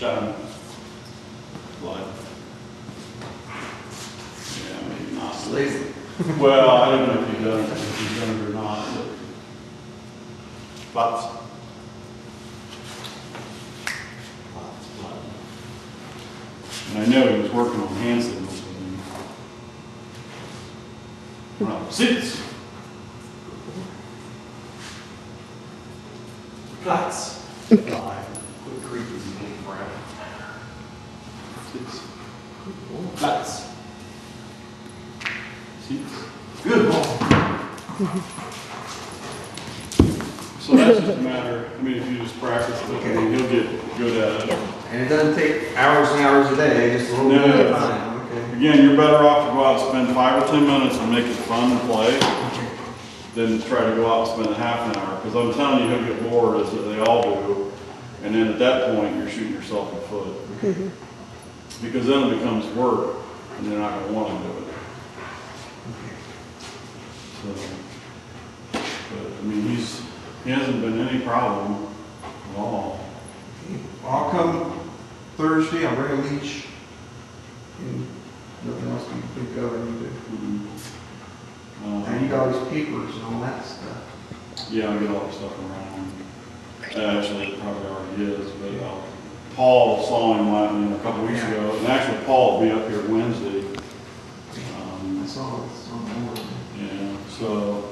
time. Like, yeah, maybe not. It's lazy. Well, I don't know if he's done it or not, but and I know he was working on hand signals with him. Right. Seats. Flats. Quick creek is a big crap. Seats. Flats. Seats. Good ball. So that's just a matter, I mean, if you just practice it, I mean, he'll get good at it. And it doesn't take hours and hours a day, just a little bit at a time. Okay. Again, you're better off to go out and spend 5 or 10 minutes and make it fun to play than to try to go out and spend a half an hour. Because I'm telling you, he'll get bored, as they all do. And then at that point, you're shooting yourself in the foot. Because then it becomes work, and they're not going to want to do it. So, but I mean, he hasn't been any problem at all. I'll come Thursday, I'll bring a leash. And nothing else we can think of I need to. And you got all these papers and all that stuff. Yeah, I'll get all the stuff around. Actually, it probably already is, but Paul saw him a couple weeks ago, and actually Paul will be up here Wednesday. I saw it's on the board. Yeah, so